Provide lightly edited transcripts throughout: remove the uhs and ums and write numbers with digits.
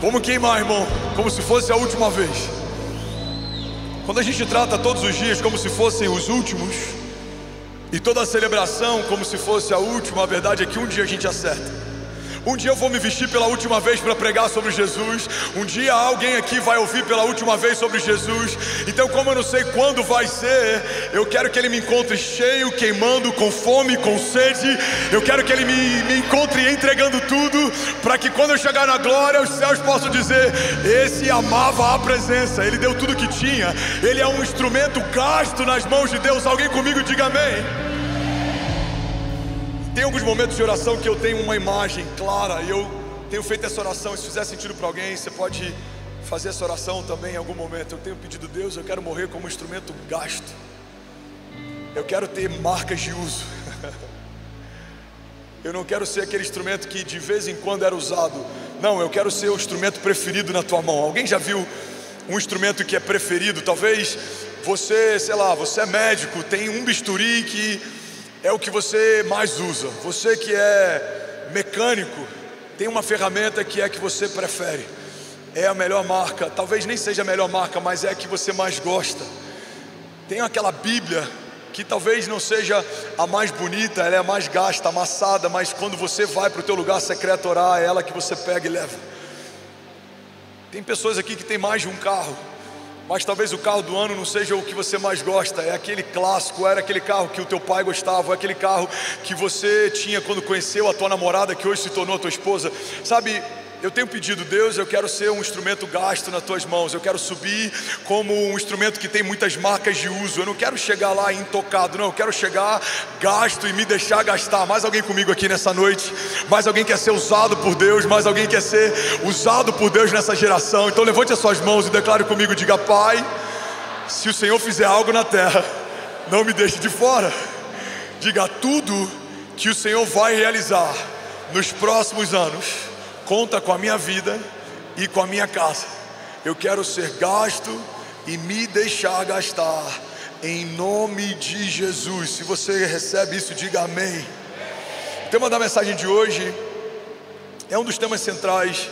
Como queimar, irmão? Como se fosse a última vez. Quando a gente trata todos os dias como se fossem os últimos, e toda a celebração como se fosse a última, a verdade é que um dia a gente acerta. Um dia eu vou me vestir pela última vez para pregar sobre Jesus. Um dia alguém aqui vai ouvir pela última vez sobre Jesus. Então, como eu não sei quando vai ser, eu quero que Ele me encontre cheio, queimando, com fome, com sede. Eu quero que Ele me encontre entregando tudo, para que quando eu chegar na glória, os céus possam dizer: esse amava a presença, ele deu tudo que tinha, ele é um instrumento gasto nas mãos de Deus. Alguém comigo diga amém. Tem alguns momentos de oração que eu tenho uma imagem clara, e eu tenho feito essa oração. E se fizer sentido para alguém, você pode fazer essa oração também em algum momento. Eu tenho pedido: Deus, eu quero morrer como um instrumento gasto. Eu quero ter marcas de uso. Eu não quero ser aquele instrumento que de vez em quando era usado. Não, eu quero ser o instrumento preferido na tua mão. Alguém já viu um instrumento que é preferido? Talvez você, sei lá, você é médico, tem um bisturi que é o que você mais usa. Você que é mecânico, tem uma ferramenta que é a que você prefere. É a melhor marca, talvez nem seja a melhor marca, mas é a que você mais gosta. Tem aquela Bíblia que talvez não seja a mais bonita, ela é a mais gasta, amassada, mas quando você vai para o teu lugar secreto orar, é ela que você pega e leva. Tem pessoas aqui que tem mais de um carro, mas talvez o carro do ano não seja o que você mais gosta. É aquele clássico, era aquele carro que o teu pai gostava, é aquele carro que você tinha quando conheceu a tua namorada, que hoje se tornou a tua esposa. Sabe, eu tenho pedido: Deus, eu quero ser um instrumento gasto nas tuas mãos. Eu quero subir como um instrumento que tem muitas marcas de uso. Eu não quero chegar lá intocado, não. Eu quero chegar gasto e me deixar gastar. Mais alguém comigo aqui nessa noite? Mais alguém quer ser usado por Deus? Mais alguém quer ser usado por Deus nessa geração? Então levante as suas mãos e declare comigo. Diga: Pai, se o Senhor fizer algo na terra, não me deixe de fora. Diga: tudo que o Senhor vai realizar nos próximos anos conta com a minha vida e com a minha casa. Eu quero ser gasto e me deixar gastar, em nome de Jesus. Se você recebe isso, diga amém. O tema da mensagem de hoje é um dos temas centrais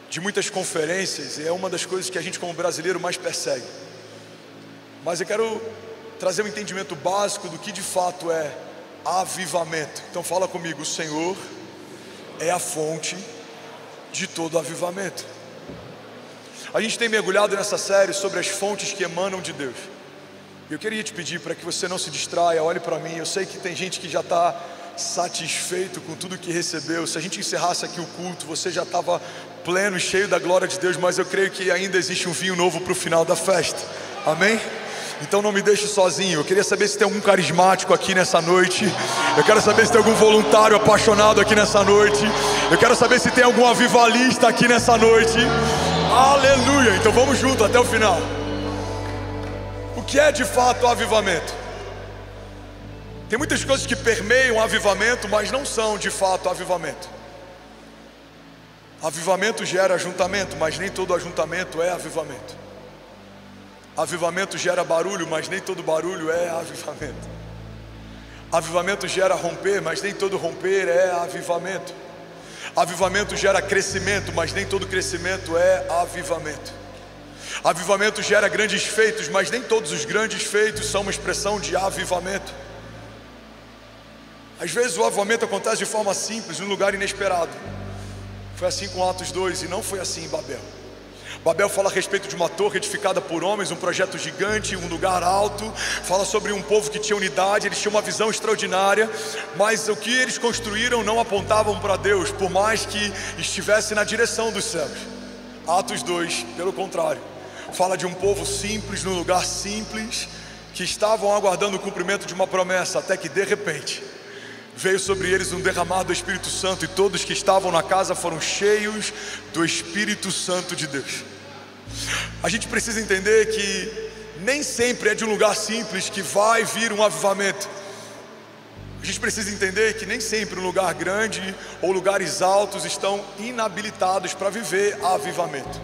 de muitas conferências, e é uma das coisas que a gente como brasileiro mais persegue. Mas eu quero trazer um entendimento básico do que de fato é avivamento. Então fala comigo: o Senhor é a fonte de todo avivamento. A gente tem mergulhado nessa série sobre as fontes que emanam de Deus. Eu queria te pedir para que você não se distraia, olhe para mim. Eu sei que tem gente que já está satisfeito com tudo que recebeu. Se a gente encerrasse aqui o culto, você já estava pleno e cheio da glória de Deus. Mas eu creio que ainda existe um vinho novo para o final da festa. Amém? Então não me deixe sozinho. Eu queria saber se tem algum carismático aqui nessa noite. Eu quero saber se tem algum voluntário apaixonado aqui nessa noite. Eu quero saber se tem algum avivalista aqui nessa noite. Aleluia! Então vamos junto até o final. O que é de fato avivamento? Tem muitas coisas que permeiam o avivamento, mas não são de fato avivamento. Avivamento gera ajuntamento, mas nem todo ajuntamento é avivamento. Avivamento gera barulho, mas nem todo barulho é avivamento. Avivamento gera romper, mas nem todo romper é avivamento. Avivamento gera crescimento, mas nem todo crescimento é avivamento. Avivamento gera grandes feitos, mas nem todos os grandes feitos são uma expressão de avivamento. Às vezes o avivamento acontece de forma simples, em um lugar inesperado. Foi assim com Atos 2 e não foi assim em Babel. Babel fala a respeito de uma torre edificada por homens, um projeto gigante, um lugar alto. Fala sobre um povo que tinha unidade, eles tinham uma visão extraordinária, mas o que eles construíram não apontavam para Deus, por mais que estivesse na direção dos céus. Atos 2, pelo contrário, fala de um povo simples, num lugar simples, que estavam aguardando o cumprimento de uma promessa, até que de repente veio sobre eles um derramar do Espírito Santo, e todos que estavam na casa foram cheios do Espírito Santo de Deus. A gente precisa entender que nem sempre é de um lugar simples que vai vir um avivamento. A gente precisa entender que nem sempre um lugar grande ou lugares altos estão inabilitados para viver avivamento.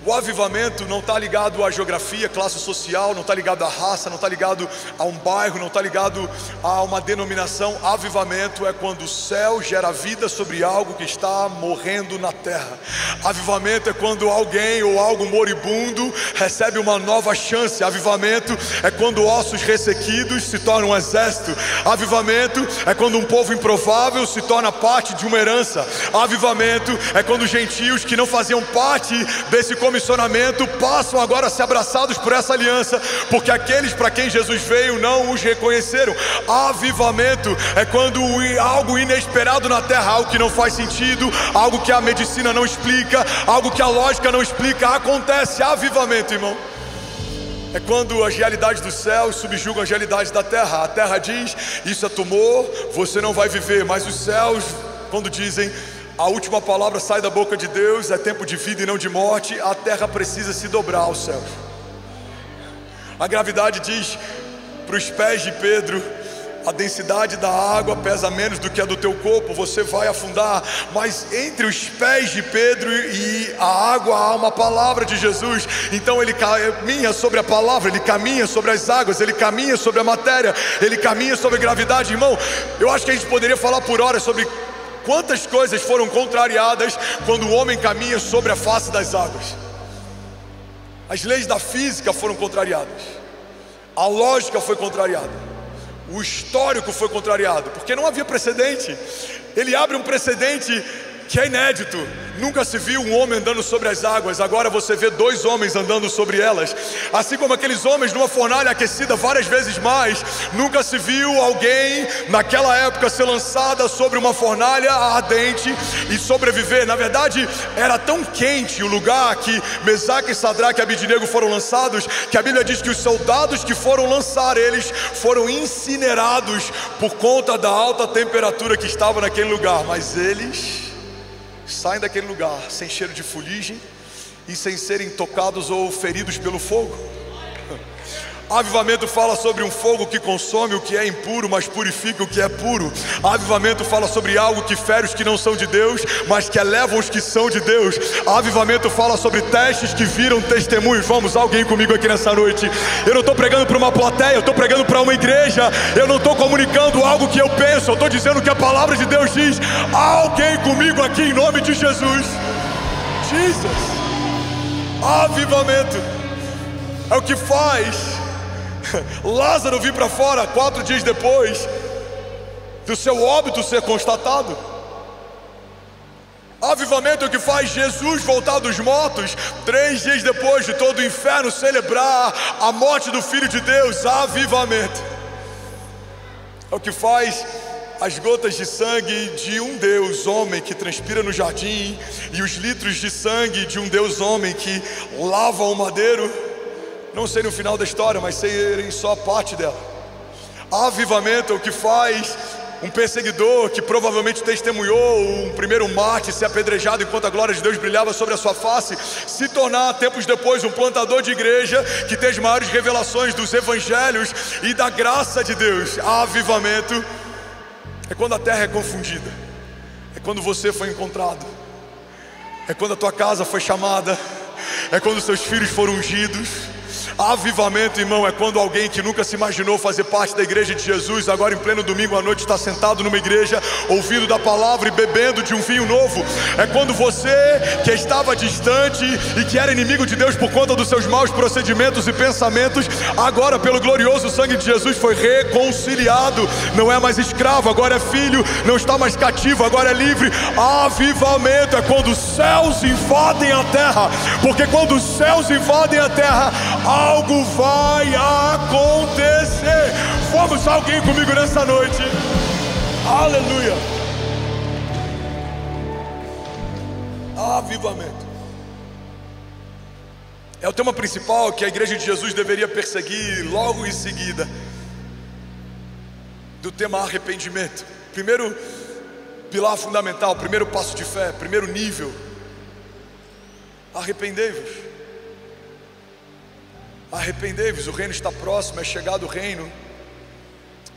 O avivamento não está ligado à geografia, classe social, não está ligado à raça, não está ligado a um bairro, não está ligado a uma denominação. Avivamento é quando o céu gera vida sobre algo que está morrendo na terra. Avivamento é quando alguém ou algo moribundo recebe uma nova chance. Avivamento é quando ossos ressequidos se tornam um exército. Avivamento é quando um povo improvável se torna parte de uma herança. Avivamento é quando gentios que não faziam parte desse comissionamento passam agora a ser abraçados por essa aliança, porque aqueles para quem Jesus veio não os reconheceram. Avivamento é quando algo inesperado na terra, algo que não faz sentido, algo que a medicina não explica, algo que a lógica não explica, acontece. Avivamento, irmão, é quando as realidades dos céus subjugam as realidades da terra. A terra diz: isso é tumor, você não vai viver. Mas os céus, quando dizem a última palavra sai da boca de Deus, é tempo de vida e não de morte, a terra precisa se dobrar aos céus. A gravidade diz para os pés de Pedro: a densidade da água pesa menos do que a do teu corpo, você vai afundar. Mas entre os pés de Pedro e a água há uma palavra de Jesus. Então ele caminha sobre a palavra, ele caminha sobre as águas, ele caminha sobre a matéria, ele caminha sobre a gravidade. Irmão, eu acho que a gente poderia falar por horas sobre quantas coisas foram contrariadas quando o homem caminha sobre a face das águas. As leis da física foram contrariadas, a lógica foi contrariada, o histórico foi contrariado, porque não havia precedente. Ele abre um precedente que é inédito. Nunca se viu um homem andando sobre as águas, agora você vê dois homens andando sobre elas. Assim como aqueles homens numa fornalha aquecida várias vezes mais, nunca se viu alguém naquela época ser lançada sobre uma fornalha ardente e sobreviver. Na verdade, era tão quente o lugar que Mesaque, Sadraque e Abidnego foram lançados, que a Bíblia diz que os soldados que foram lançar eles foram incinerados por conta da alta temperatura que estava naquele lugar. Mas eles saem daquele lugar sem cheiro de fuligem e sem serem tocados ou feridos pelo fogo. Avivamento fala sobre um fogo que consome o que é impuro, mas purifica o que é puro. Avivamento fala sobre algo que fere os que não são de Deus, mas que eleva os que são de Deus. Avivamento fala sobre testes que viram testemunhos. Vamos, alguém comigo aqui nessa noite. Eu não estou pregando para uma plateia, eu estou pregando para uma igreja. Eu não estou comunicando algo que eu penso, eu estou dizendo que a palavra de Deus diz. Alguém comigo aqui em nome de Jesus. Jesus. Avivamento é o que faz Lázaro vir para fora 4 dias depois do seu óbito ser constatado. Avivamento é o que faz Jesus voltar dos mortos 3 dias depois de todo o inferno celebrar a morte do Filho de Deus. Avivamento é o que faz as gotas de sangue de um Deus homem que transpira no jardim e os litros de sangue de um Deus homem que lava o madeiro não serem o final da história, mas serem só parte dela. Avivamento é o que faz um perseguidor que provavelmente testemunhou um primeiro mártir ser apedrejado enquanto a glória de Deus brilhava sobre a sua face, se tornar tempos depois um plantador de igreja que tem as maiores revelações dos evangelhos e da graça de Deus. Avivamento é quando a terra é confundida, é quando você foi encontrado, é quando a tua casa foi chamada, é quando seus filhos foram ungidos. Avivamento, irmão, é quando alguém que nunca se imaginou fazer parte da igreja de Jesus, agora em pleno domingo à noite está sentado numa igreja, ouvindo da palavra e bebendo de um vinho novo. É quando você que estava distante e que era inimigo de Deus por conta dos seus maus procedimentos e pensamentos, agora pelo glorioso sangue de Jesus foi reconciliado. Não é mais escravo, agora é filho. Não está mais cativo, agora é livre. Avivamento é quando os céus invadem a terra, porque quando os céus invadem a terra, algo vai acontecer. Vamos, alguém comigo nessa noite. Aleluia. Avivamento é o tema principal que a igreja de Jesus deveria perseguir logo em seguida do tema arrependimento. Primeiro pilar fundamental, primeiro passo de fé, primeiro nível: arrependei-vos. Arrependei-vos, o reino está próximo, é chegado o reino.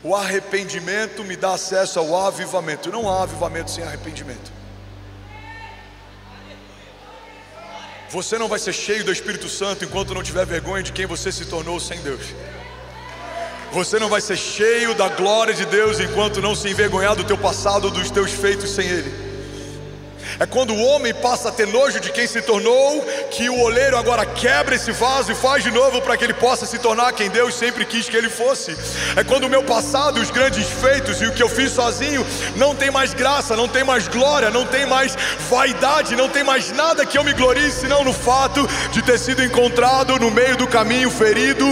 O arrependimento me dá acesso ao avivamento. Não há avivamento sem arrependimento. Você não vai ser cheio do Espírito Santo enquanto não tiver vergonha de quem você se tornou sem Deus. Você não vai ser cheio da glória de Deus enquanto não se envergonhar do teu passado, dos teus feitos sem Ele. É quando o homem passa a ter nojo de quem se tornou, que o oleiro agora quebra esse vaso e faz de novo para que ele possa se tornar quem Deus sempre quis que ele fosse. É quando o meu passado, os grandes feitos e o que eu fiz sozinho não tem mais graça, não tem mais glória, não tem mais vaidade, não tem mais nada que eu me glorie, senão no fato de ter sido encontrado no meio do caminho, ferido,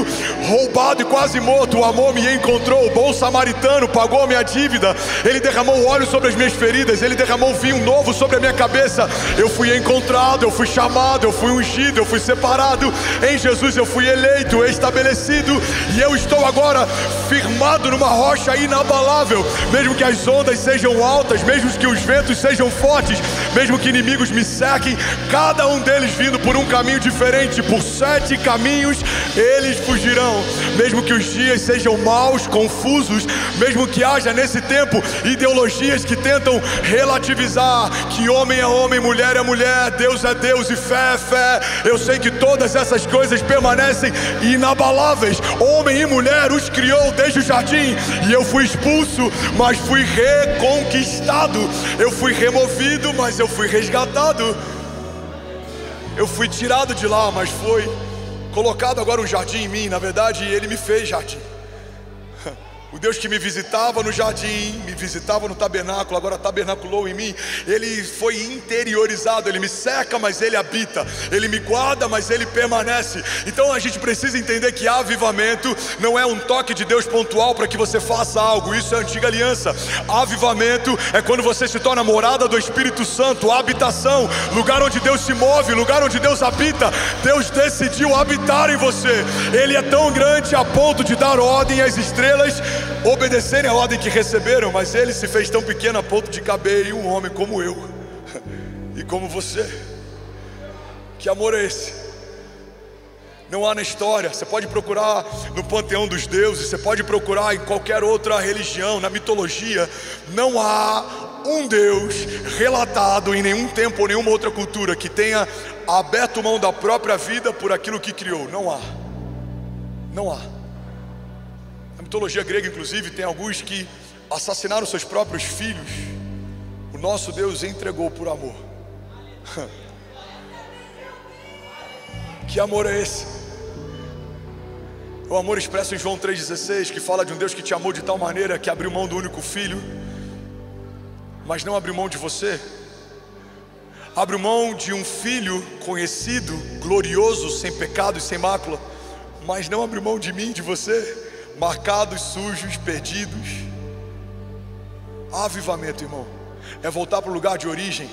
roubado e quase morto. O amor me encontrou, o bom samaritano pagou a minha dívida, Ele derramou óleo sobre as minhas feridas, Ele derramou vinho novo sobre a minha cabeça. Eu fui encontrado, eu fui chamado, eu fui ungido, eu fui separado. Em Jesus eu fui eleito, estabelecido, e eu estou agora firmado numa rocha inabalável. Mesmo que as ondas sejam altas, mesmo que os ventos sejam fortes, mesmo que inimigos me cerquem, cada um deles vindo por um caminho diferente, por 7 caminhos eles fugirão. Mesmo que os dias sejam maus, confusos, mesmo que haja nesse tempo ideologias que tentam relativizar que homem é homem, mulher é mulher, Deus é Deus e fé é fé, eu sei que todas essas coisas permanecem inabaláveis. Homem e mulher os criou desde o jardim, e eu fui expulso, mas fui reconquistado. Eu fui removido, mas eu fui resgatado. Eu fui tirado de lá, mas foi colocado agora um jardim em mim. Na verdade, Ele me fez jardim. O Deus que me visitava no jardim, me visitava no tabernáculo, agora tabernaculou em mim. Ele foi interiorizado, Ele me cerca, mas Ele habita. Ele me guarda, mas Ele permanece. Então a gente precisa entender que avivamento não é um toque de Deus pontual para que você faça algo. Isso é a antiga aliança. Avivamento é quando você se torna morada do Espírito Santo, habitação, lugar onde Deus se move, lugar onde Deus habita. Deus decidiu habitar em você. Ele é tão grande a ponto de dar ordem às estrelas obedecerem a ordem que receberam, mas Ele se fez tão pequeno a ponto de caber em um homem como eu e como você. Que amor é esse? Não há na história. Você pode procurar no panteão dos deuses, você pode procurar em qualquer outra religião, na mitologia. Não há um Deus relatado em nenhum tempo ou nenhuma outra cultura que tenha aberto mão da própria vida por aquilo que criou. Não há. Não há. Na mitologia grega, inclusive, tem alguns que assassinaram seus próprios filhos. O nosso Deus entregou por amor. Que amor é esse? O amor expresso em João 3,16, que fala de um Deus que te amou de tal maneira que abriu mão do único filho, mas não abriu mão de você. Abriu mão de um filho conhecido, glorioso, sem pecado e sem mácula, mas não abriu mão de mim, de você, marcados, sujos, perdidos. Avivamento, irmão, é voltar para o lugar de origem,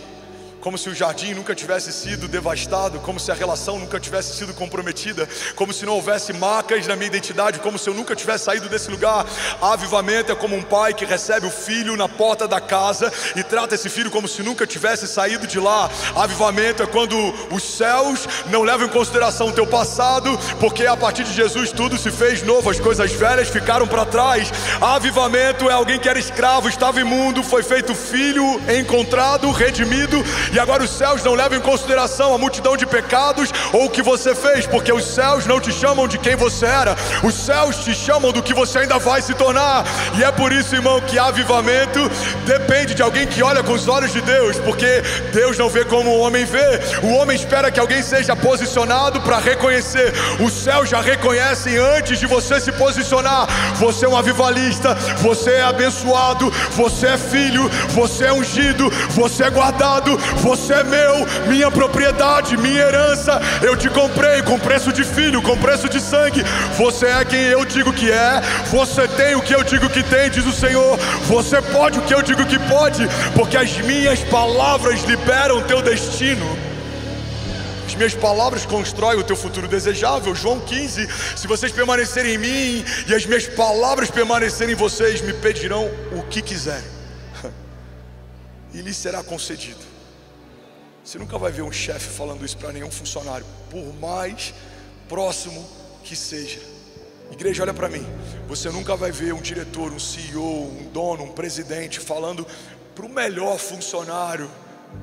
como se o jardim nunca tivesse sido devastado, como se a relação nunca tivesse sido comprometida, como se não houvesse marcas na minha identidade, como se eu nunca tivesse saído desse lugar. Avivamento é como um pai que recebe o filho na porta da casa e trata esse filho como se nunca tivesse saído de lá. Avivamento é quando os céus não levam em consideração o teu passado, porque a partir de Jesus tudo se fez novo, as coisas velhas ficaram para trás. Avivamento é alguém que era escravo, estava imundo, foi feito filho, encontrado, redimido, e agora os céus não levam em consideração a multidão de pecados ou o que você fez, porque os céus não te chamam de quem você era, os céus te chamam do que você ainda vai se tornar. E é por isso, irmão, que avivamento depende de alguém que olha com os olhos de Deus, porque Deus não vê como o homem vê. O homem espera que alguém seja posicionado para reconhecer. Os céus já reconhecem antes de você se posicionar. Você é um avivalista, você é abençoado, você é filho, você é ungido, você é guardado, você é meu, minha propriedade, minha herança. Eu te comprei com preço de filho, com preço de sangue. Você é quem eu digo que é. Você tem o que eu digo que tem, diz o Senhor. Você pode o que eu digo que pode, porque as minhas palavras liberam teu destino. As minhas palavras constroem o teu futuro desejável. João 15, se vocês permanecerem em mim e as minhas palavras permanecerem em vocês, me pedirão o que quiserem e lhes será concedido. Você nunca vai ver um chefe falando isso para nenhum funcionário, por mais próximo que seja. Igreja, olha para mim. Você nunca vai ver um diretor, um CEO, um dono, um presidente falando para o melhor funcionário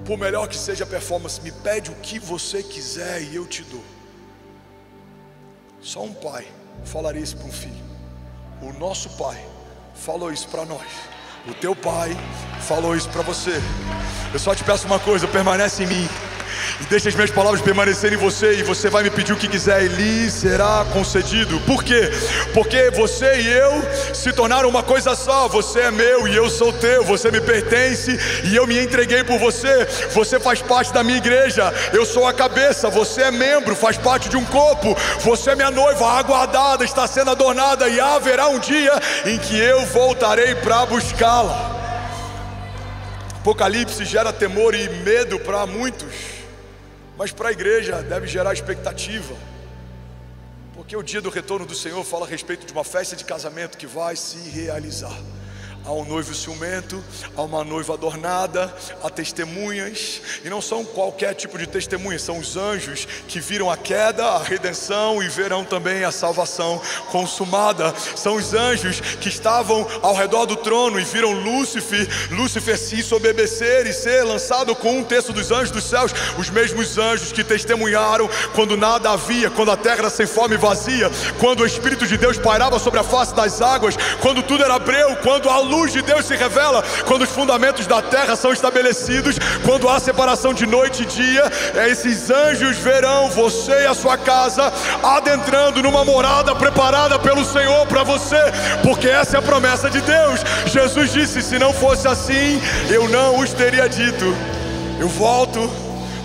por melhor que seja a performance, me pede o que você quiser e eu te dou. Só um pai falaria isso para um filho. O nosso pai falou isso para nós. O teu pai falou isso para você. Eu só te peço uma coisa: permanece em mim e deixa as minhas palavras permanecerem em você, e você vai me pedir o que quiser e lhe será concedido. Por quê? Porque você e eu se tornaram uma coisa só. Você é meu e eu sou teu. Você me pertence e eu me entreguei por você. Você faz parte da minha igreja. Eu sou a cabeça, você é membro, faz parte de um corpo. Você é minha noiva aguardada, está sendo adornada, e haverá um dia em que eu voltarei para buscá-la. Apocalipse gera temor e medo para muitos, mas para a igreja deve gerar expectativa, porque o dia do retorno do Senhor fala a respeito de uma festa de casamento que vai se realizar. Há um noivo ciumento, há uma noiva adornada, há testemunhas, e não são qualquer tipo de testemunhas, são os anjos que viram a queda, a redenção, e verão também a salvação consumada. São os anjos que estavam ao redor do trono e viram Lúcifer se ensoberbecer e ser lançado com um terço dos anjos dos céus. Os mesmos anjos que testemunharam quando nada havia, quando a terra era sem forma e vazia, quando o Espírito de Deus pairava sobre a face das águas, quando tudo era breu, quando a luz de Deus se revela, quando os fundamentos da terra são estabelecidos, quando há separação de noite e dia. Esses anjos verão você e a sua casa adentrando numa morada preparada pelo Senhor para você, porque essa é a promessa de Deus. Jesus disse: se não fosse assim, eu não os teria dito. Eu volto,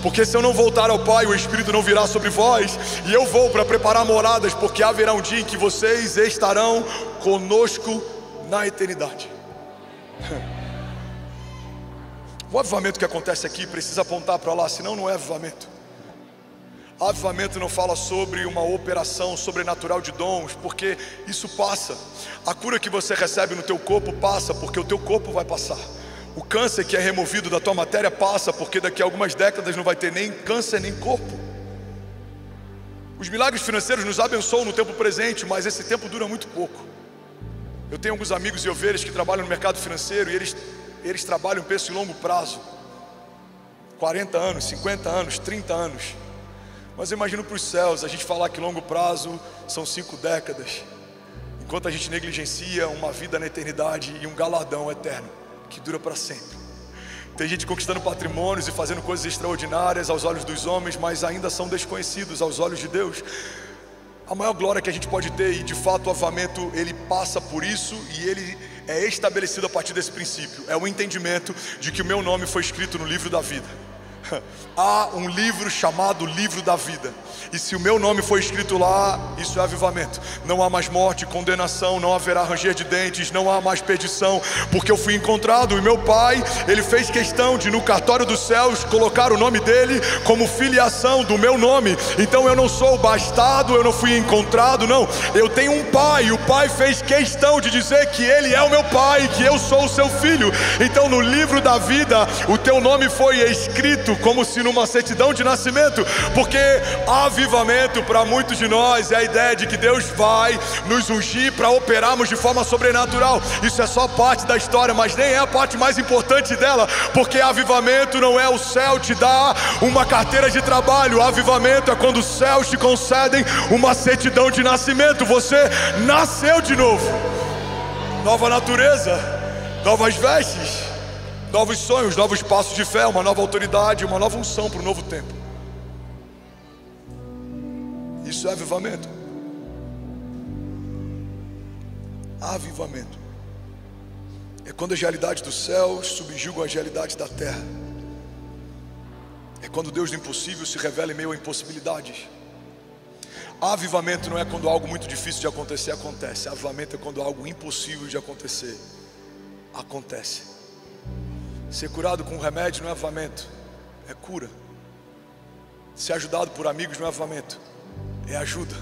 porque se eu não voltar ao Pai, o Espírito não virá sobre vós, e eu vou para preparar moradas, porque haverá um dia em que vocês estarão conosco na eternidade. O avivamento que acontece aqui precisa apontar para lá, senão não é avivamento. Avivamento não fala sobre uma operação sobrenatural de dons, porque isso passa. A cura que você recebe no teu corpo passa, porque o teu corpo vai passar. O câncer que é removido da tua matéria passa, porque daqui a algumas décadas não vai ter nem câncer nem corpo. Os milagres financeiros nos abençoam no tempo presente, mas esse tempo dura muito pouco. Eu tenho alguns amigos e ovelhas que trabalham no mercado financeiro, e eles trabalham em preço e longo prazo, 40 anos, 50 anos, 30 anos. Mas eu imagino para os céus a gente falar que longo prazo são 5 décadas, enquanto a gente negligencia uma vida na eternidade e um galardão eterno que dura para sempre. Tem gente conquistando patrimônios e fazendo coisas extraordinárias aos olhos dos homens, mas ainda são desconhecidos aos olhos de Deus. A maior glória que a gente pode ter, e de fato o avivamento ele passa por isso, e ele é estabelecido a partir desse princípio, é o entendimento de que o meu nome foi escrito no livro da vida. Há um livro chamado Livro da Vida, e se o meu nome foi escrito lá, isso é avivamento. Não há mais morte, condenação, não haverá ranger de dentes, não há mais perdição, porque eu fui encontrado, e meu Pai, Ele fez questão de no cartório dos céus colocar o nome dele como filiação do meu nome. Então eu não sou bastardo, eu não fui encontrado, não, eu tenho um Pai, e o Pai fez questão de dizer que Ele é o meu Pai, que eu sou o seu filho. Então no livro da vida, o teu nome foi escrito como se numa certidão de nascimento, porque avivamento para muitos de nós é a ideia de que Deus vai nos ungir para operarmos de forma sobrenatural. Isso é só parte da história, mas nem é a parte mais importante dela, porque avivamento não é o céu te dar uma carteira de trabalho. Avivamento é quando os céus te concedem uma certidão de nascimento. Você nasceu de novo, nova natureza, novas vestes, novos sonhos, novos passos de fé, uma nova autoridade, uma nova unção para o novo tempo. Isso é avivamento. Avivamento é quando as realidades dos céus subjugam as realidades da terra. É quando Deus do impossível se revela em meio a impossibilidades. Avivamento não é quando algo muito difícil de acontecer acontece. Avivamento é quando algo impossível de acontecer acontece. Ser curado com remédio não é avivamento, é cura. Ser ajudado por amigos não é avivamento, é ajuda.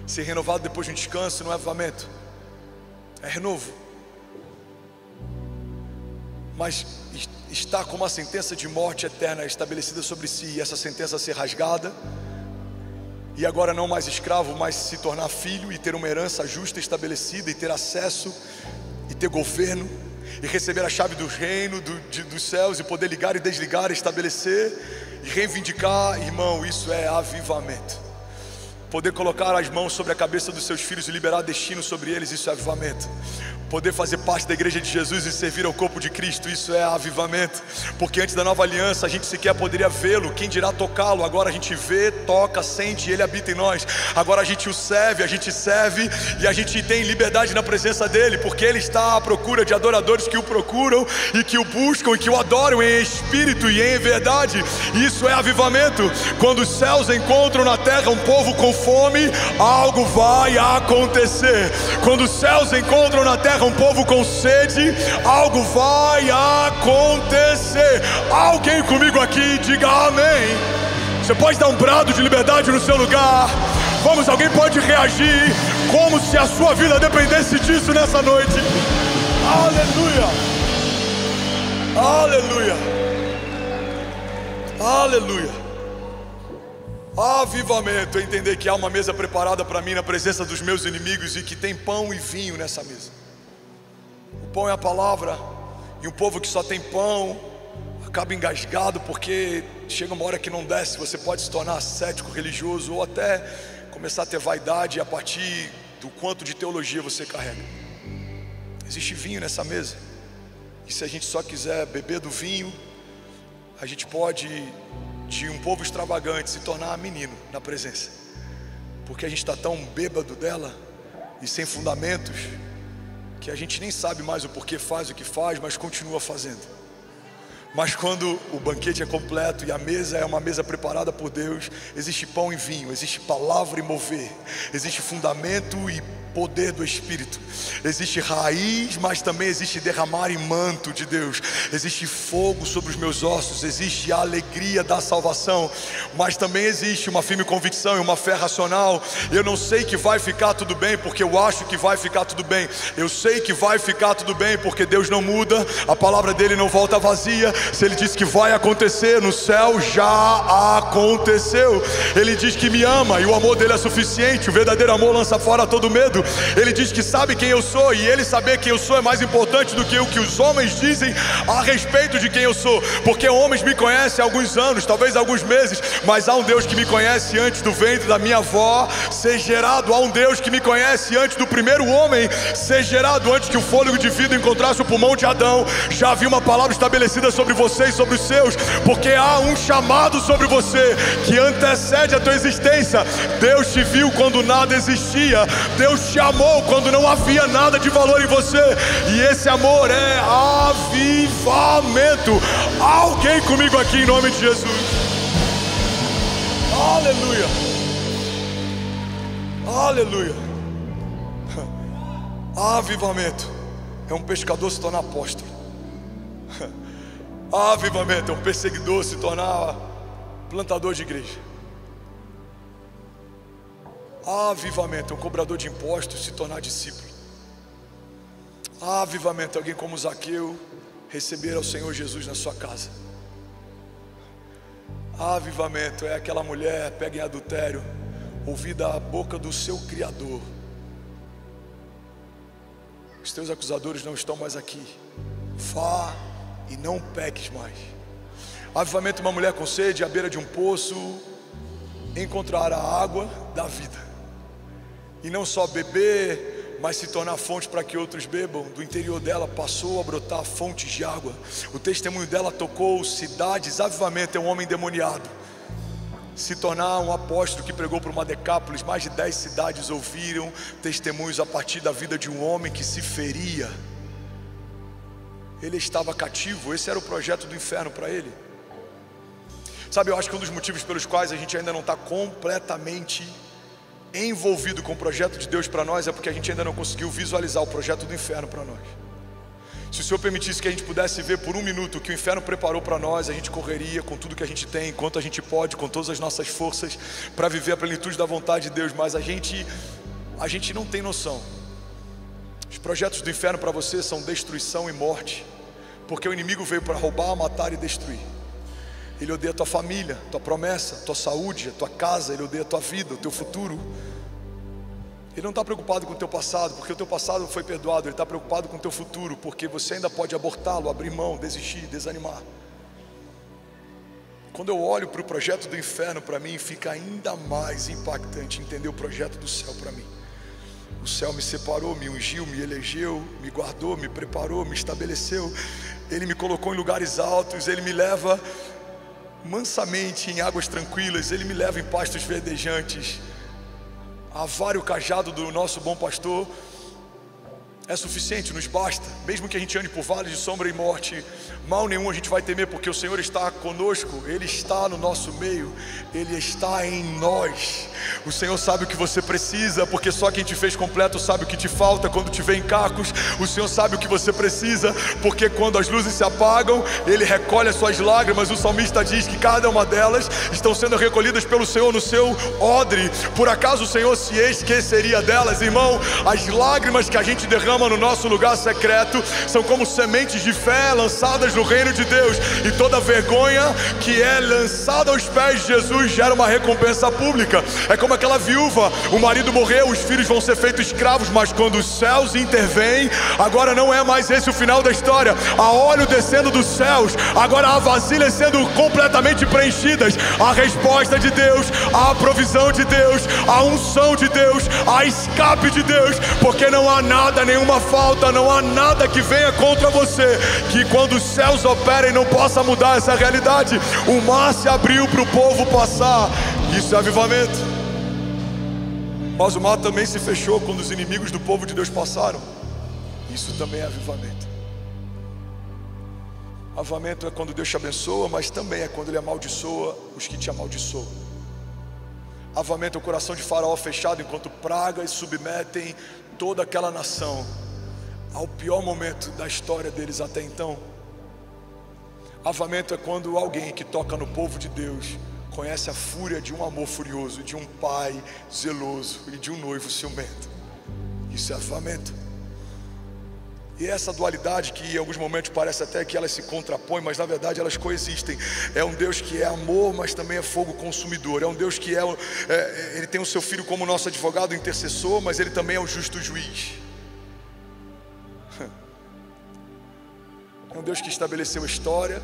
Ser renovado depois de um descanso não é avivamento, é renovo. Mas está com uma sentença de morte eterna estabelecida sobre si, e essa sentença ser rasgada, e agora não mais escravo, mas se tornar filho, e ter uma herança justa estabelecida, e ter acesso, e ter governo, e receber a chave do reino dos céus, e poder ligar e desligar, estabelecer e reivindicar, irmão, isso é avivamento. Poder colocar as mãos sobre a cabeça dos seus filhos e liberar destino sobre eles, isso é avivamento. Poder fazer parte da igreja de Jesus e servir ao corpo de Cristo, isso é avivamento. Porque antes da nova aliança a gente sequer poderia vê-lo, quem dirá tocá-lo. Agora a gente vê, toca, sente e Ele habita em nós. Agora a gente o serve, e a gente tem liberdade na presença dEle, porque Ele está à procura de adoradores que o procuram e que o buscam e que o adoram em espírito e em verdade. Isso é avivamento. Quando os céus encontram na terra um povo com fome, algo vai acontecer. Quando os céus encontram na terra um povo com sede, algo vai acontecer. Alguém comigo aqui, diga amém. Você pode dar um brado de liberdade no seu lugar. Vamos, alguém pode reagir como se a sua vida dependesse disso nessa noite. Aleluia, aleluia, aleluia. Avivamento é entender que há uma mesa preparada para mim na presença dos meus inimigos e que tem pão e vinho nessa mesa. O pão é a palavra, e um povo que só tem pão acaba engasgado, porque chega uma hora que não desce. Você pode se tornar cético, religioso, ou até começar a ter vaidade a partir do quanto de teologia você carrega. Existe vinho nessa mesa, e se a gente só quiser beber do vinho, a gente pode, de um povo extravagante, se tornar menino na presença, porque a gente está tão bêbado dela e sem fundamentos, que a gente nem sabe mais o porquê faz o que faz, mas continua fazendo. Mas quando o banquete é completo e a mesa é uma mesa preparada por Deus, existe pão e vinho, existe palavra e mover, existe fundamento e poder do Espírito, existe raiz, mas também existe derramar e manto de Deus, existe fogo sobre os meus ossos, existe a alegria da salvação, mas também existe uma firme convicção e uma fé racional. Eu não sei que vai ficar tudo bem porque eu acho que vai ficar tudo bem. Eu sei que vai ficar tudo bem porque Deus não muda, a palavra dele não volta vazia. Se ele diz que vai acontecer no céu, já aconteceu. Ele diz que me ama e o amor dele é suficiente. O verdadeiro amor lança fora todo medo. Ele diz que sabe quem eu sou, e ele saber quem eu sou é mais importante do que o que os homens dizem a respeito de quem eu sou, porque homens me conhecem há alguns anos, talvez alguns meses, mas há um Deus que me conhece antes do ventre da minha avó ser gerado. Há um Deus que me conhece antes do primeiro homem ser gerado, antes que o fôlego de vida encontrasse o pulmão de Adão. Já havia uma palavra estabelecida sobre você e sobre os seus, porque há um chamado sobre você que antecede a tua existência. Deus te viu quando nada existia, Deus te amou quando não havia nada de valor em você, e esse amor é avivamento. Alguém comigo aqui em nome de Jesus? Aleluia, aleluia. Avivamento é um pescador se tornar apóstolo. Avivamento é um perseguidor se tornar plantador de igreja. Avivamento é um cobrador de impostos se tornar discípulo. Avivamento é alguém como Zaqueu receber ao Senhor Jesus na sua casa. Avivamento é aquela mulher pega em adultério, ouvir da boca do seu Criador: os teus acusadores não estão mais aqui, vá e não peques mais. Avivamento é uma mulher com sede à beira de um poço encontrar a água da vida, e não só beber, mas se tornar fonte para que outros bebam. Do interior dela passou a brotar fontes de água. O testemunho dela tocou cidades. Avivamento é um homem endemoniado se tornar um apóstolo que pregou por uma Decápolis. Mais de 10 cidades ouviram testemunhos a partir da vida de um homem que se feria. Ele estava cativo, esse era o projeto do inferno para ele. Sabe, eu acho que um dos motivos pelos quais a gente ainda não está completamente envolvido com o projeto de Deus para nós é porque a gente ainda não conseguiu visualizar o projeto do inferno para nós. Se o Senhor permitisse que a gente pudesse ver por um minuto o que o inferno preparou para nós, a gente correria com tudo que a gente tem, enquanto a gente pode, com todas as nossas forças, para viver a plenitude da vontade de Deus. Mas a gente não tem noção. Os projetos do inferno para você são destruição e morte, porque o inimigo veio para roubar, matar e destruir. Ele odeia a tua família, tua promessa, tua saúde, a tua casa. Ele odeia a tua vida, o teu futuro. Ele não está preocupado com o teu passado, porque o teu passado foi perdoado. Ele está preocupado com o teu futuro, porque você ainda pode abortá-lo, abrir mão, desistir, desanimar. Quando eu olho para o projeto do inferno, para mim fica ainda mais impactante entender o projeto do céu para mim. O céu me separou, me ungiu, me elegeu, me guardou, me preparou, me estabeleceu. Ele me colocou em lugares altos, Ele me leva mansamente em águas tranquilas, Ele me leva em pastos verdejantes. A vara e o cajado do nosso bom pastor é suficiente, nos basta. Mesmo que a gente ande por vales de sombra e morte, mal nenhum a gente vai temer, porque o Senhor está conosco. Ele está no nosso meio, Ele está em nós. O Senhor sabe o que você precisa, porque só quem te fez completo sabe o que te falta quando te vê em cacos. O Senhor sabe o que você precisa, porque quando as luzes se apagam, Ele recolhe as suas lágrimas. O salmista diz que cada uma delas estão sendo recolhidas pelo Senhor no seu odre. Por acaso o Senhor se esqueceria delas? Irmão, as lágrimas que a gente derrama no nosso lugar secreto são como sementes de fé lançadas no reino de Deus, e toda vergonha que é lançada aos pés de Jesus gera uma recompensa pública. É como aquela viúva, o marido morreu, os filhos vão ser feitos escravos, mas quando os céus intervêm, agora não é mais esse o final da história. Há óleo descendo dos céus, agora há vasilhas sendo completamente preenchidas. A resposta de Deus, a provisão de Deus, a unção de Deus, a escape de Deus, porque não há nada, nenhuma falta, não há nada que venha contra você, que quando os céus operem não possa mudar essa realidade. O mar se abriu para o povo passar, isso é avivamento. Mas o mar também se fechou quando os inimigos do povo de Deus passaram, isso também é avivamento. Avivamento é quando Deus te abençoa, mas também é quando Ele amaldiçoa os que te amaldiçoam. Avivamento é o coração de Faraó fechado enquanto pragas submetem toda aquela nação ao pior momento da história deles até então. Avivamento é quando alguém que toca no povo de Deus conhece a fúria de um amor furioso, de um pai zeloso e de um noivo ciumento. Isso é avivamento. E essa dualidade que em alguns momentos parece até que elas se contrapõem, mas na verdade elas coexistem. É um Deus que é amor, mas também é fogo consumidor. É um Deus que Ele tem o seu Filho como nosso advogado intercessor, mas Ele também é o justo juiz. É um Deus que estabeleceu a história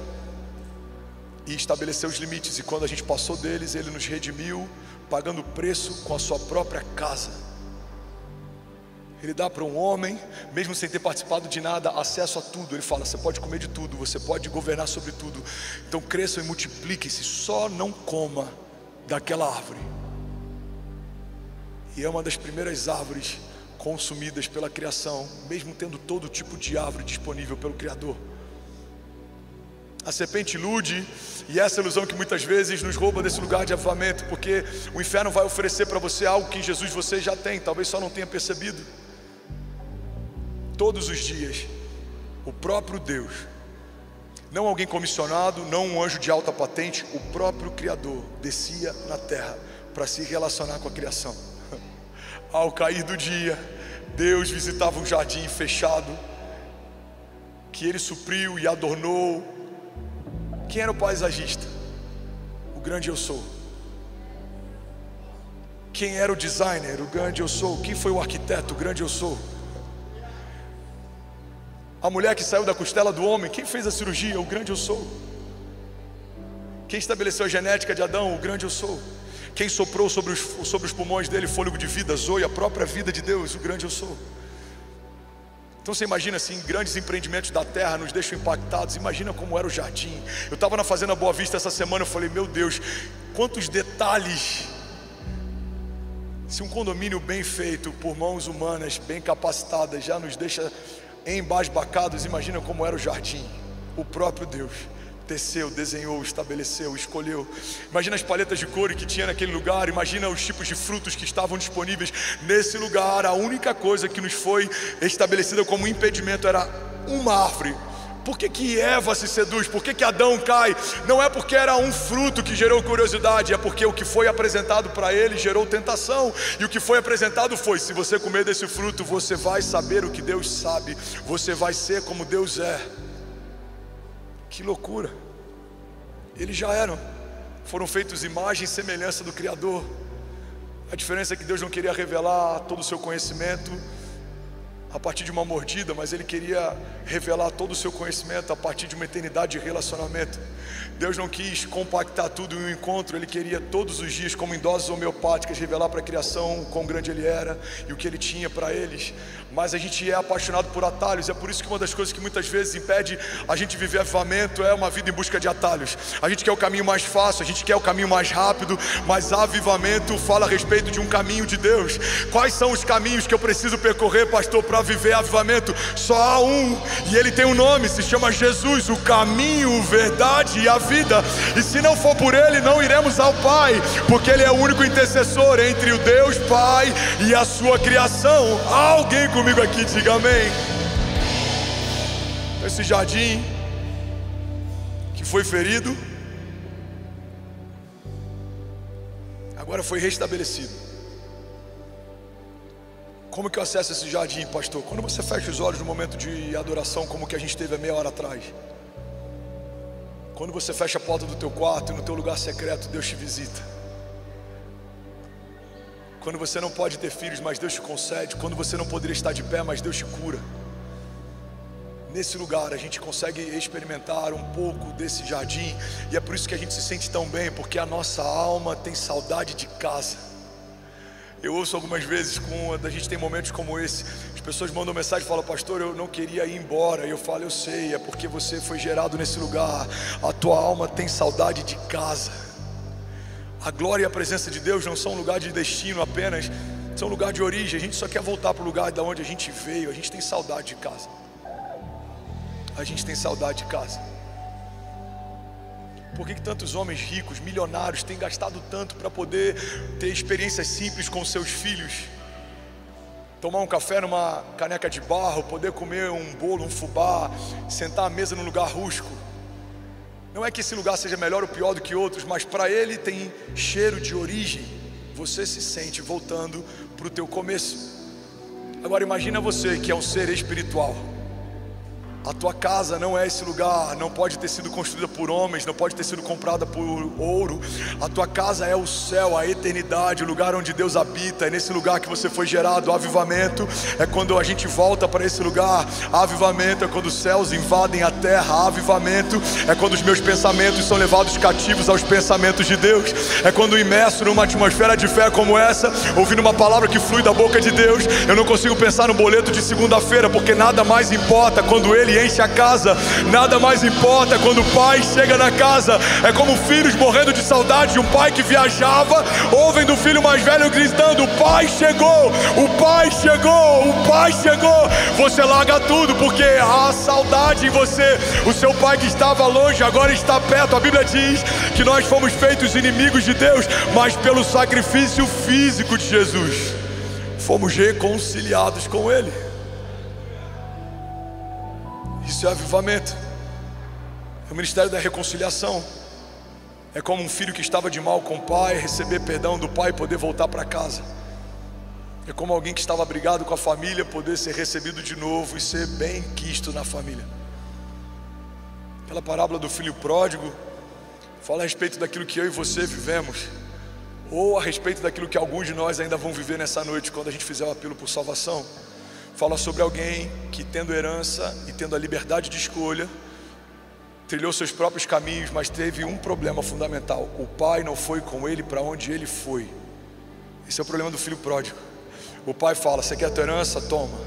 e estabeleceu os limites, e quando a gente passou deles, Ele nos redimiu, pagando o preço com a sua própria casa. Ele dá para um homem, mesmo sem ter participado de nada, acesso a tudo. Ele fala, você pode comer de tudo, você pode governar sobre tudo. Então cresçam e multipliquem-se, só não coma daquela árvore. E é uma das primeiras árvores consumidas pela criação, mesmo tendo todo tipo de árvore disponível pelo Criador. A serpente ilude, e essa ilusão que muitas vezes nos rouba desse lugar de avivamento, porque o inferno vai oferecer para você algo que em Jesus você já tem, talvez só não tenha percebido. Todos os dias, o próprio Deus, não alguém comissionado, não um anjo de alta patente, o próprio Criador descia na terra para se relacionar com a criação. Ao cair do dia, Deus visitava um jardim fechado, que Ele supriu e adornou. Quem era o paisagista? O grande eu sou. Quem era o designer? O grande eu sou. Quem foi o arquiteto? O grande eu sou. A mulher que saiu da costela do homem, quem fez a cirurgia? O grande eu sou. Quem estabeleceu a genética de Adão? O grande eu sou. Quem soprou sobre os pulmões dele fôlego de vida? Zoe, a própria vida de Deus, o grande eu sou. Então você imagina assim, grandes empreendimentos da terra nos deixam impactados. Imagina como era o jardim. Eu estava na Fazenda Boa Vista essa semana, eu falei, meu Deus, quantos detalhes. Se um condomínio bem feito por mãos humanas, bem capacitadas, já nos deixa embasbacados, imagina como era o jardim. O próprio Deus teceu, desenhou, estabeleceu, escolheu. Imagina as paletas de cor que tinha naquele lugar. Imagina os tipos de frutos que estavam disponíveis nesse lugar. A única coisa que nos foi estabelecida como impedimento era uma árvore. Por que Eva se seduz? Por que Adão cai? Não é porque era um fruto que gerou curiosidade, é porque o que foi apresentado para ele gerou tentação. E o que foi apresentado foi, se você comer desse fruto, você vai saber o que Deus sabe, você vai ser como Deus é. Que loucura. Eles já foram feitos imagem e semelhança do Criador. A diferença é que Deus não queria revelar todo o seu conhecimento a partir de uma mordida, mas Ele queria revelar todo o seu conhecimento a partir de uma eternidade de relacionamento. Deus não quis compactar tudo em um encontro. Ele queria todos os dias, como em doses homeopáticas, revelar para a criação o quão grande Ele era e o que Ele tinha para eles. Mas a gente é apaixonado por atalhos. É por isso que uma das coisas que muitas vezes impede a gente viver avivamento é uma vida em busca de atalhos. A gente quer o caminho mais fácil, a gente quer o caminho mais rápido, mas avivamento fala a respeito de um caminho de Deus. Quais são os caminhos que eu preciso percorrer, pastor, para viver avivamento? Só há um, e Ele tem um nome, se chama Jesus, o caminho, verdade e a vida. E se não for por Ele, não iremos ao Pai, porque Ele é o único intercessor entre o Deus Pai e a sua criação. Há alguém comigo aqui, diga amém. Esse jardim que foi ferido, agora foi restabelecido. Como que eu acesso esse jardim, pastor? Quando você fecha os olhos no momento de adoração, como que a gente teve há meia hora atrás. Quando você fecha a porta do teu quarto e no teu lugar secreto, Deus te visita. Quando você não pode ter filhos, mas Deus te concede. Quando você não poderia estar de pé, mas Deus te cura. Nesse lugar a gente consegue experimentar um pouco desse jardim. E é por isso que a gente se sente tão bem, porque a nossa alma tem saudade de casa. Eu ouço algumas vezes, quando a gente tem momentos como esse, as pessoas mandam mensagem e falam: pastor, eu não queria ir embora. E eu falo: eu sei, é porque você foi gerado nesse lugar. A tua alma tem saudade de casa. A glória e a presença de Deus não são um lugar de destino apenas, são um lugar de origem. A gente só quer voltar para o lugar de onde a gente veio. A gente tem saudade de casa. A gente tem saudade de casa. Por que tantos homens ricos, milionários, têm gastado tanto para poder ter experiências simples com seus filhos? Tomar um café numa caneca de barro, poder comer um bolo, um fubá, sentar à mesa num lugar rústico. Não é que esse lugar seja melhor ou pior do que outros, mas para ele tem cheiro de origem. Você se sente voltando para o teu começo. Agora imagina você que é um ser espiritual. A tua casa não é esse lugar, não pode ter sido construída por homens, não pode ter sido comprada por ouro. A tua casa é o céu, a eternidade, o lugar onde Deus habita. É nesse lugar que você foi gerado. O avivamento é quando a gente volta para esse lugar. Avivamento é quando os céus invadem a terra. Avivamento é quando os meus pensamentos são levados cativos aos pensamentos de Deus. É quando imerso numa atmosfera de fé como essa, ouvindo uma palavra que flui da boca de Deus, eu não consigo pensar no boleto de segunda-feira, porque nada mais importa quando Ele enche a casa. Nada mais importa quando o pai chega na casa. É como filhos morrendo de saudade de um pai que viajava, ouvem do filho mais velho gritando: o pai chegou, o pai chegou, o pai chegou. Você larga tudo porque há saudade em você. O seu pai que estava longe agora está perto. A Bíblia diz que nós fomos feitos inimigos de Deus, mas pelo sacrifício físico de Jesus fomos reconciliados com Ele. Isso é avivamento. É o ministério da reconciliação. É como um filho que estava de mal com o pai receber perdão do pai e poder voltar para casa. É como alguém que estava brigado com a família poder ser recebido de novo e ser bem quisto na família. Aquela parábola do filho pródigo fala a respeito daquilo que eu e você vivemos, ou a respeito daquilo que alguns de nós ainda vão viver nessa noite quando a gente fizer o apelo por salvação. Fala sobre alguém que, tendo herança e tendo a liberdade de escolha, trilhou seus próprios caminhos, mas teve um problema fundamental: o pai não foi com ele para onde ele foi. Esse é o problema do filho pródigo. O pai fala: você quer a tua herança? Toma.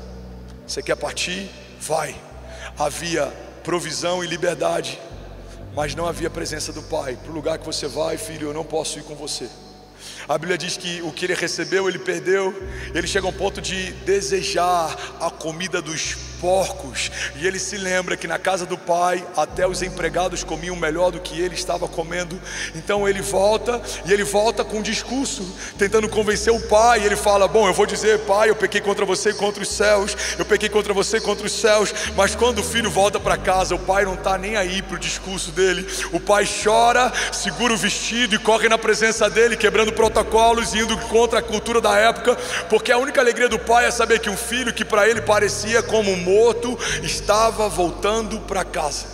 Você quer partir? Vai. Havia provisão e liberdade, mas não havia presença do pai. Para o lugar que você vai, filho, eu não posso ir com você. A Bíblia diz que o que ele recebeu, ele perdeu. Ele chega a um ponto de desejar a comida dos porcos. E ele se lembra que na casa do pai até os empregados comiam melhor do que ele estava comendo. Então ele volta, e ele volta com um discurso, tentando convencer o pai. E ele fala: bom, eu vou dizer, pai, eu pequei contra você e contra os céus. Eu pequei contra você e contra os céus. Mas quando o filho volta para casa, o pai não está nem aí para o discurso dele. O pai chora, segura o vestido e corre na presença dele, quebrando protocolos e indo contra a cultura da época, porque a única alegria do pai é saber que um filho que para ele parecia como morto estava voltando para casa.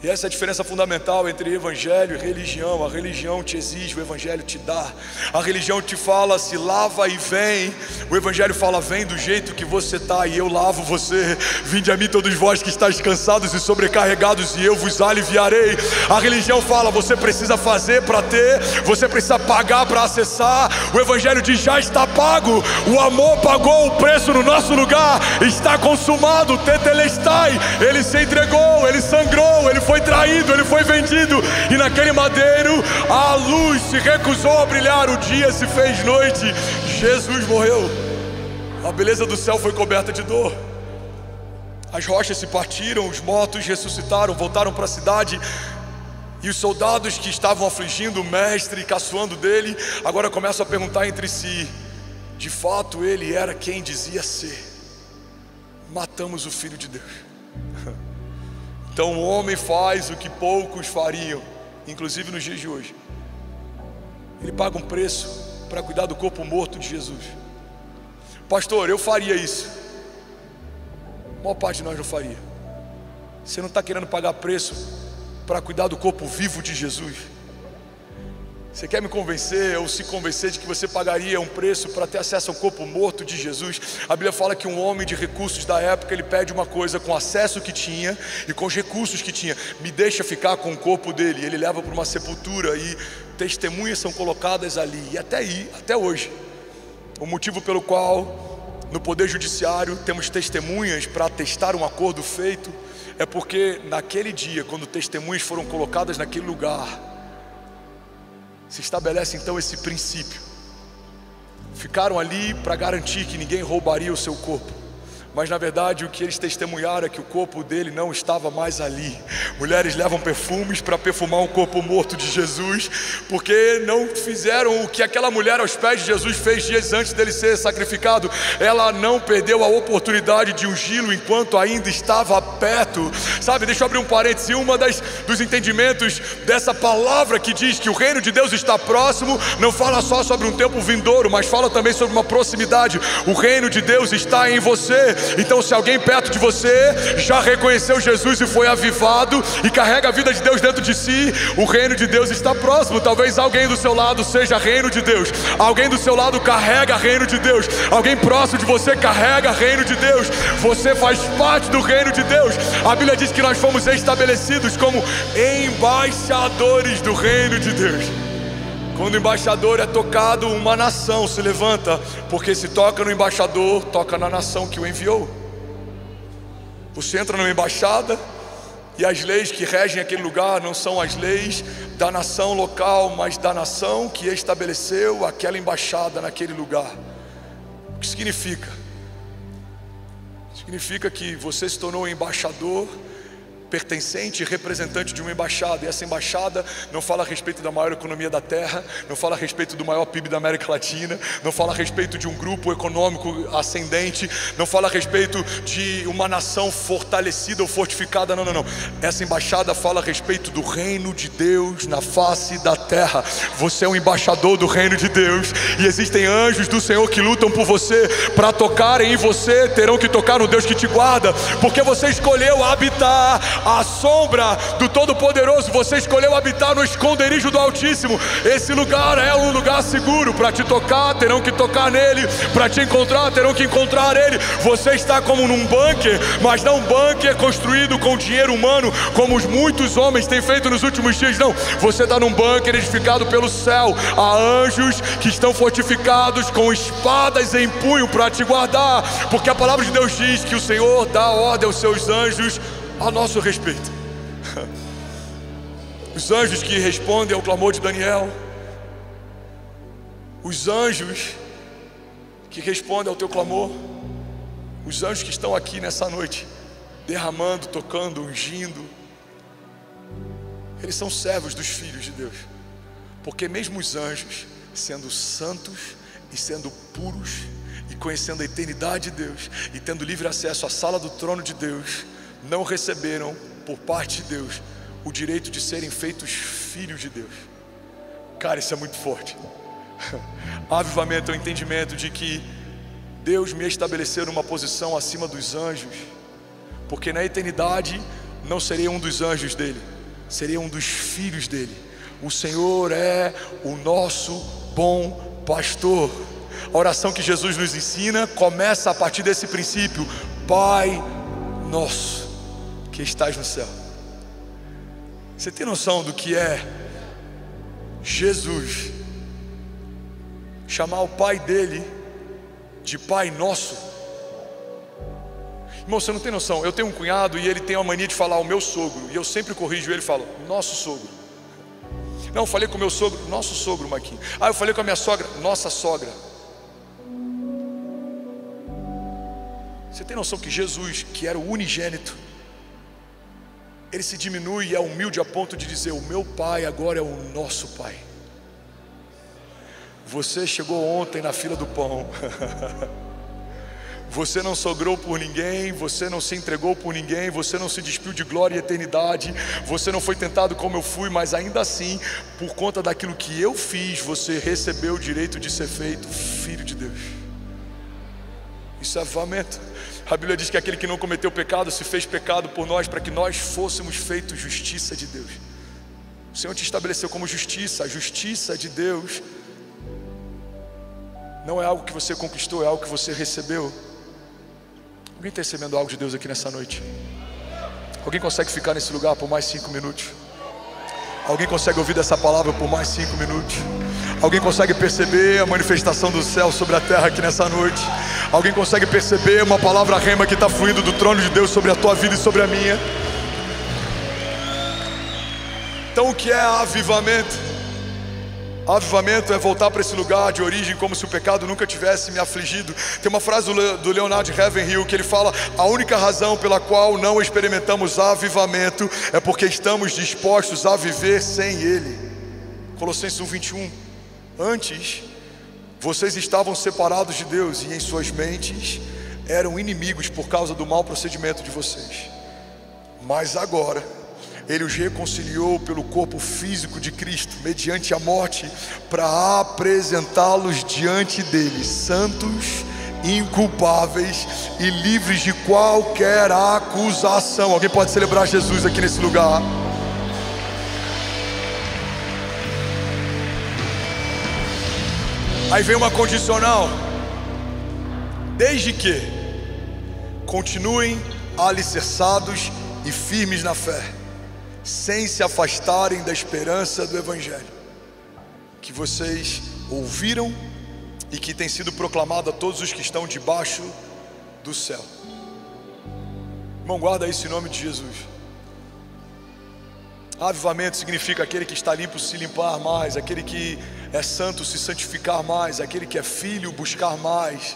E essa é a diferença fundamental entre evangelho e religião. A religião te exige, o evangelho te dá. A religião te fala, se lava e vem. O evangelho fala, vem do jeito que você está e eu lavo você. Vinde a mim todos vós que estáis cansados e sobrecarregados e eu vos aliviarei. A religião fala, você precisa fazer para ter, você precisa pagar para acessar. O evangelho diz, já está pago. O amor pagou o preço no nosso lugar. Está consumado, tetelestai. Ele se entregou, ele sangrou, ele foi traído, ele foi vendido, e naquele madeiro a luz se recusou a brilhar, o dia se fez noite, Jesus morreu, a beleza do céu foi coberta de dor, as rochas se partiram, os mortos ressuscitaram, voltaram para a cidade, e os soldados que estavam afligindo o mestre, caçoando dele, agora começam a perguntar entre si, de fato ele era quem dizia ser, matamos o Filho de Deus. Então o homem faz o que poucos fariam, inclusive nos dias de hoje. Ele paga um preço para cuidar do corpo morto de Jesus. Pastor, eu faria isso. A maior parte de nós não faria. Você não está querendo pagar preço para cuidar do corpo vivo de Jesus? Você quer me convencer ou se convencer de que você pagaria um preço para ter acesso ao corpo morto de Jesus? A Bíblia fala que um homem de recursos da época, ele pede uma coisa com o acesso que tinha e com os recursos que tinha. Me deixa ficar com o corpo dele. Ele leva para uma sepultura e testemunhas são colocadas ali. E até hoje, o motivo pelo qual no Poder Judiciário temos testemunhas para atestar um acordo feito é porque naquele dia, quando testemunhas foram colocadas naquele lugar, se estabelece então esse princípio. Ficaram ali para garantir que ninguém roubaria o seu corpo, mas na verdade o que eles testemunharam é que o corpo dele não estava mais ali. Mulheres levam perfumes para perfumar um corpo morto de Jesus, porque não fizeram o que aquela mulher aos pés de Jesus fez dias antes dele ser sacrificado. Ela não perdeu a oportunidade de ungí-lo enquanto ainda estava perto. Sabe, deixa eu abrir um parêntese. Dos entendimentos dessa palavra que diz que o reino de Deus está próximo, não fala só sobre um tempo vindouro, mas fala também sobre uma proximidade. O reino de Deus está em você. Então se alguém perto de você já reconheceu Jesus e foi avivado e carrega a vida de Deus dentro de si, o reino de Deus está próximo. Talvez alguém do seu lado seja reino de Deus, alguém do seu lado carrega reino de Deus, alguém próximo de você carrega reino de Deus. Você faz parte do reino de Deus. A Bíblia diz que nós fomos estabelecidos como embaixadores do reino de Deus. Quando o embaixador é tocado, uma nação se levanta, porque se toca no embaixador, toca na nação que o enviou. Você entra numa embaixada e as leis que regem aquele lugar não são as leis da nação local, mas da nação que estabeleceu aquela embaixada naquele lugar. O que significa? Significa que você se tornou embaixador, pertencente e representante de uma embaixada, e essa embaixada não fala a respeito da maior economia da terra, não fala a respeito do maior PIB da América Latina, não fala a respeito de um grupo econômico ascendente, não fala a respeito de uma nação fortalecida ou fortificada, não. Essa embaixada fala a respeito do reino de Deus na face da terra. Você é um embaixador do reino de Deus, e existem anjos do Senhor que lutam por você. Para tocarem em você, terão que tocar no Deus que te guarda, porque você escolheu habitar à sombra do Todo-Poderoso. Você escolheu habitar no esconderijo do Altíssimo. Esse lugar é um lugar seguro. Para te tocar, terão que tocar nele. Para te encontrar, terão que encontrar ele. Você está como num bunker, mas não um bunker construído com dinheiro humano, como os muitos homens têm feito nos últimos dias. Não, você está num bunker edificado pelo céu. Há anjos que estão fortificados com espadas em punho para te guardar, porque a palavra de Deus diz que o Senhor dá ordem aos seus anjos a nosso respeito. Os anjos que respondem ao clamor de Daniel, os anjos que respondem ao teu clamor, os anjos que estão aqui nessa noite, derramando, tocando, ungindo, eles são servos dos filhos de Deus, porque mesmo os anjos, sendo santos e sendo puros, e conhecendo a eternidade de Deus, e tendo livre acesso à sala do trono de Deus, não receberam por parte de Deus o direito de serem feitos filhos de Deus. Cara, isso é muito forte. Avivamento é o entendimento de que Deus me estabeleceu numa posição acima dos anjos, porque na eternidade não serei um dos anjos dele, serei um dos filhos dele. O Senhor é o nosso bom pastor. A oração que Jesus nos ensina começa a partir desse princípio: Pai nosso que estás no céu. Você tem noção do que é Jesus chamar o pai dele de Pai Nosso? Irmão, você não tem noção. Eu tenho um cunhado e ele tem a mania de falar o meu sogro, e eu sempre corrijo ele e falo nosso sogro. Não, eu falei com o meu sogro, nosso sogro, Marquinhos. Eu falei com a minha sogra, nossa sogra. Você tem noção que Jesus, que era o unigênito, ele se diminui e é humilde a ponto de dizer: o meu pai agora é o nosso pai. Você chegou ontem na fila do pão. Você não sogrou por ninguém, você não se entregou por ninguém, você não se despiu de glória e eternidade, você não foi tentado como eu fui, mas ainda assim, por conta daquilo que eu fiz, você recebeu o direito de ser feito filho de Deus. Isso é avivamento. A Bíblia diz que aquele que não cometeu pecado se fez pecado por nós, para que nós fôssemos feitos justiça de Deus. O Senhor te estabeleceu como justiça. A justiça de Deus não é algo que você conquistou, é algo que você recebeu. Alguém está recebendo algo de Deus aqui nessa noite? Alguém consegue ficar nesse lugar por mais 5 minutos? Alguém consegue ouvir dessa palavra por mais 5 minutos? Alguém consegue perceber a manifestação do céu sobre a terra aqui nessa noite? Alguém consegue perceber uma palavra rema que está fluindo do trono de Deus sobre a tua vida e sobre a minha? Então o que é avivamento? Avivamento é voltar para esse lugar de origem como se o pecado nunca tivesse me afligido. Tem uma frase do Leonard Ravenhill que ele fala: a única razão pela qual não experimentamos avivamento é porque estamos dispostos a viver sem ele. Colossenses 1:21. Antes, vocês estavam separados de Deus e em suas mentes eram inimigos por causa do mau procedimento de vocês. Mas agora Ele os reconciliou pelo corpo físico de Cristo, mediante a morte, para apresentá-los diante dele, santos, inculpáveis e livres de qualquer acusação. Alguém pode celebrar Jesus aqui nesse lugar? Aí vem uma condicional: desde que continuem alicerçados e firmes na fé, sem se afastarem da esperança do Evangelho, que vocês ouviram e que tem sido proclamado a todos os que estão debaixo do céu. Irmão, guarda isso em nome de Jesus. Avivamento significa aquele que está limpo se limpar mais, aquele que é santo se santificar mais, aquele que é filho buscar mais.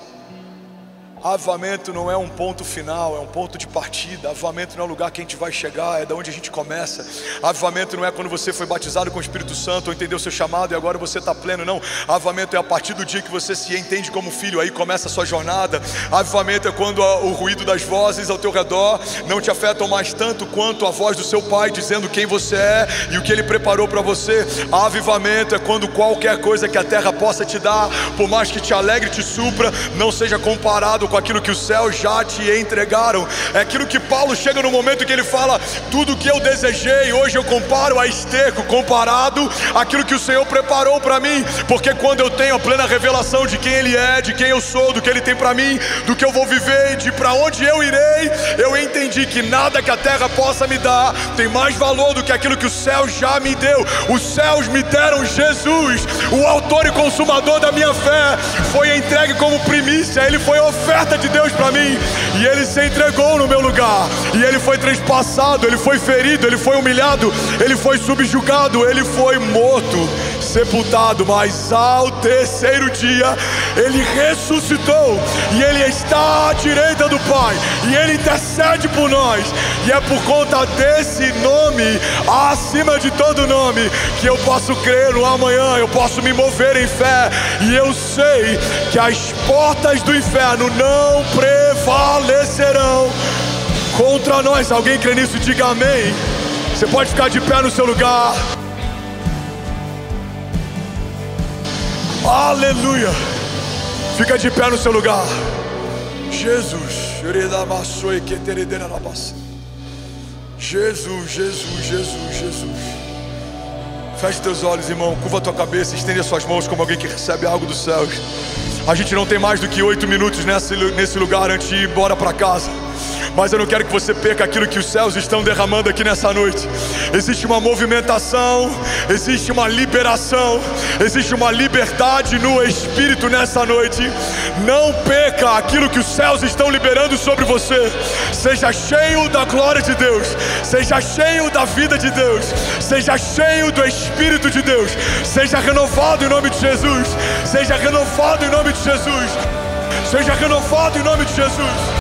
Avivamento não é um ponto final, é um ponto de partida. Avivamento não é o lugar que a gente vai chegar, é da onde a gente começa. Avivamento não é quando você foi batizado com o Espírito Santo ou entendeu seu chamado e agora você está pleno, não. Avivamento é a partir do dia que você se entende como filho, aí começa a sua jornada. Avivamento é quando o ruído das vozes ao teu redor não te afetam mais tanto quanto a voz do seu pai dizendo quem você é e o que ele preparou para você. Avivamento é quando qualquer coisa que a terra possa te dar, por mais que te alegre e te supra, não seja comparado com aquilo que os céus já te entregaram. É aquilo que Paulo chega no momento que ele fala: tudo que eu desejei, hoje eu comparo a esterco, comparado àquilo que o Senhor preparou para mim. Porque quando eu tenho a plena revelação de quem Ele é, de quem eu sou, do que Ele tem para mim, do que eu vou viver, de para onde eu irei, eu entendi que nada que a terra possa me dar tem mais valor do que aquilo que o céu já me deu. Os céus me deram Jesus, o autor e consumador da minha fé, foi entregue como primícia, Ele foi oferta de Deus para mim, e Ele se entregou no meu lugar, e Ele foi transpassado, Ele foi ferido, Ele foi humilhado, Ele foi subjugado, Ele foi morto, sepultado, mas ao terceiro dia Ele ressuscitou, e Ele está à direita do Pai, e Ele intercede por nós, e é por conta desse nome, acima de todo nome, que eu posso crer no amanhã, eu posso me mover em fé, e eu sei que as portas do inferno não prevalecerão contra nós. Alguém crê nisso? Diga amém. Você pode ficar de pé no seu lugar. Aleluia. Fica de pé no seu lugar. Jesus. Jesus, Jesus, Jesus, Jesus. Feche teus olhos, irmão, curva tua cabeça, estende as suas mãos como alguém que recebe algo dos céus. A gente não tem mais do que 8 minutos nesse lugar antes de ir embora para casa. Mas eu não quero que você perca aquilo que os céus estão derramando aqui nessa noite. Existe uma movimentação, existe uma liberação, existe uma liberdade no Espírito nessa noite. Não perca aquilo que os céus estão liberando sobre você. Seja cheio da glória de Deus, seja cheio da vida de Deus, seja cheio do Espírito de Deus. Seja renovado em nome de Jesus. Seja renovado em nome de Jesus. Seja renovado em nome de Jesus.